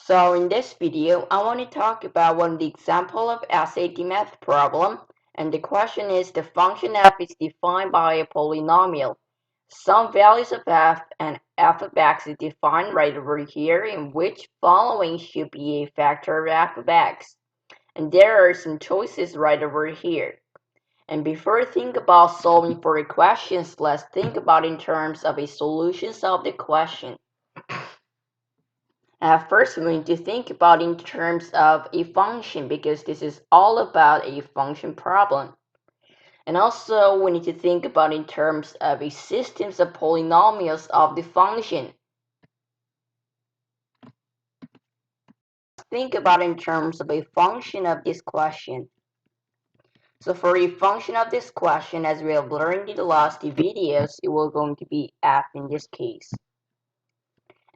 So in this video, I want to talk about one of the example of SAT math problem, and the question is the function f is defined by a polynomial. Some values of f and f of x is defined right over here, in which following should be a factor of f of x. And there are some choices right over here. And before we think about solving for the questions, let's think about in terms of a solutions of the question. First, we need to think about in terms of a function because this is all about a function problem. And also, we need to think about in terms of a systems of polynomials of the function. Think about in terms of a function of this question. So for a function of this question, as we have learned in the last videos, it will going to be f in this case.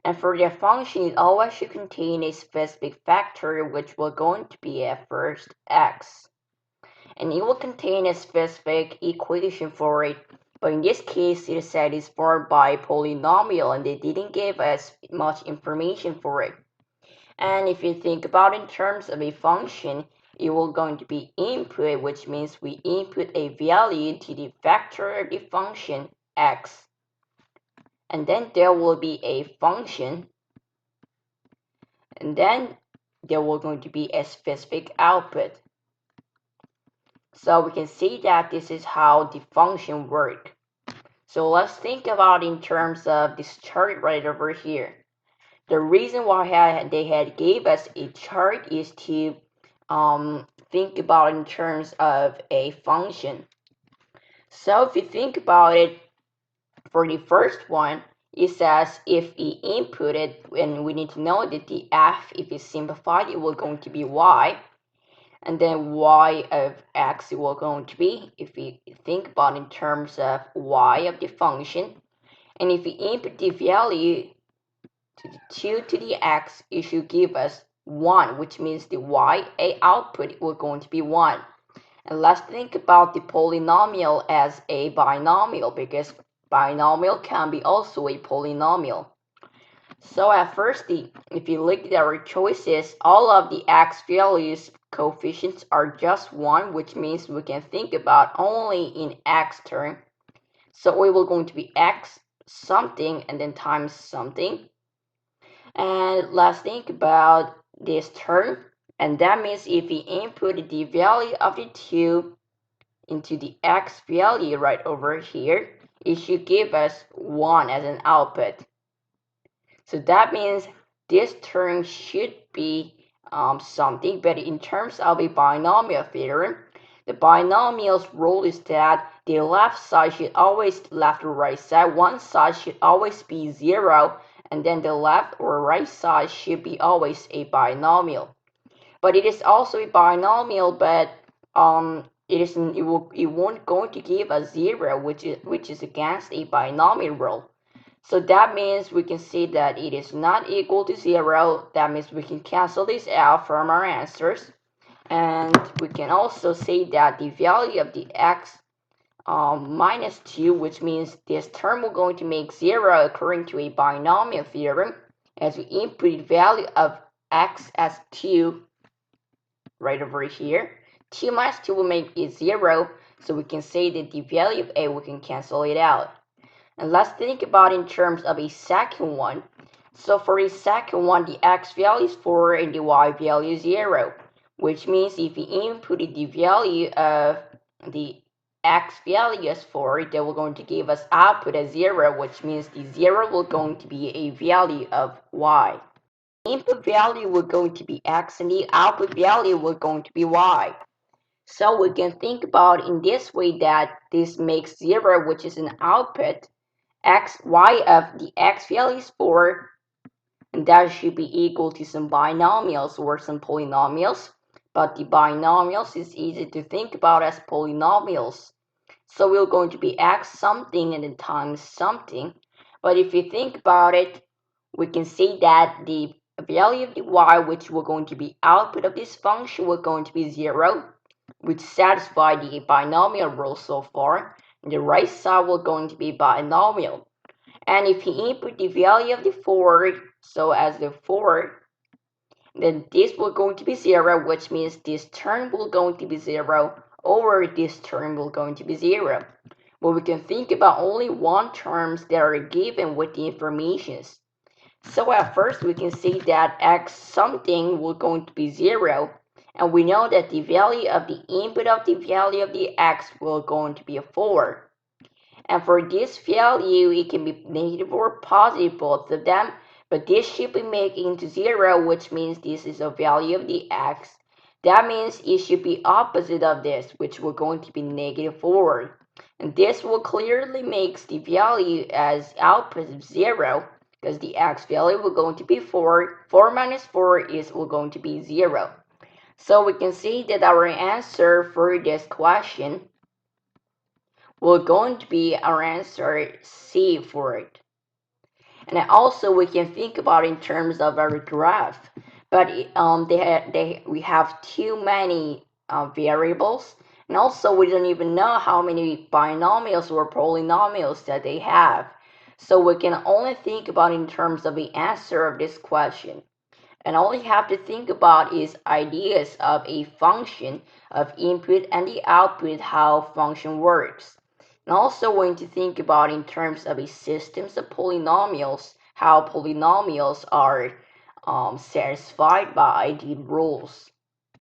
And for the function, it always should contain a specific factor, which will going to be at first x. And it will contain a specific equation for it. But in this case, it is satisfied by a polynomial, and they didn't give us much information for it. And if you think about in terms of a function, it will going to be input, which means we input a value to the factor of the function x. And then there will be a function, and then there will going to be a specific output. So we can see that this is how the function works. So let's think about in terms of this chart right over here. The reason why they had gave us a chart is to think about in terms of a function. So if you think about it, for the first one, it says if we input it, and we need to know that the f, if it's simplified, it will going to be y. And then y of x will going to be, if we think about in terms of y of the function, and if we input the value to the 2 to the x, it should give us 1, which means the y a output will going to be 1. And let's think about the polynomial as a binomial, because binomial can be also a polynomial. So at first, if you look at our choices, all of the x values coefficients are just 1, which means we can think about only in x term. So it will going to be x something and then times something. And let's think about this term, and that means if we input the value of the 2 into the x value right over here, it should give us 1 as an output. So that means this term should be something, but in terms of a binomial theorem, the binomial's rule is that the left side should always, left or right side, one side should always be 0, and then the left or right side should be always a binomial. But it is also a binomial, but it won't going to give a 0, which is against a binomial rule. So that means we can see that it is not equal to 0. That means we can cancel this out from our answers. And we can also say that the value of the x minus 2, which means this term will going to make 0 according to a binomial theorem, as we input the value of x as 2 right over here. 2 minus 2 will make it 0, so we can say that the value of a, we can cancel it out. And let's think about in terms of a second one. So for a second one, the x value is 4 and the y value is 0, which means if we input the value of the x value as 4, they will going to give us output as 0, which means the 0 will going to be a value of y. Input value will going to be x and the output value will going to be y. So we can think about in this way that this makes 0, which is an output, y of the x value is 4, and that should be equal to some binomials or some polynomials, but the binomials is easy to think about as polynomials. So we're going to be x something and then times something. But if you think about it, we can see that the value of the y, which we're going to be output of this function, we're going to be 0, which satisfy the binomial rule so far. And the right side will going to be binomial. And if you input the value of the 4, so as the 4, then this will going to be 0, which means this term will going to be 0 over this term will going to be 0. But we can think about only one terms that are given with the informations. So at first we can see that x something will going to be 0, and we know that the value of the input of the value of the x will going to be a 4. And for this value, it can be negative or positive, both of them, but this should be made into 0, which means this is a value of the x. That means it should be opposite of this, which will going to be negative 4. And this will clearly makes the value as output of 0, because the x value will going to be 4. 4 minus 4 is will going to be 0. So we can see that our answer for this question will going to be our answer C for it. And also we can think about in terms of our graph, but we have too many variables, and also we don't even know how many binomials or polynomials that they have. So we can only think about in terms of the answer of this question. And all you have to think about is ideas of a function of input and the output, how function works. And also going to think about in terms of a systems of polynomials, how polynomials are satisfied by the rules.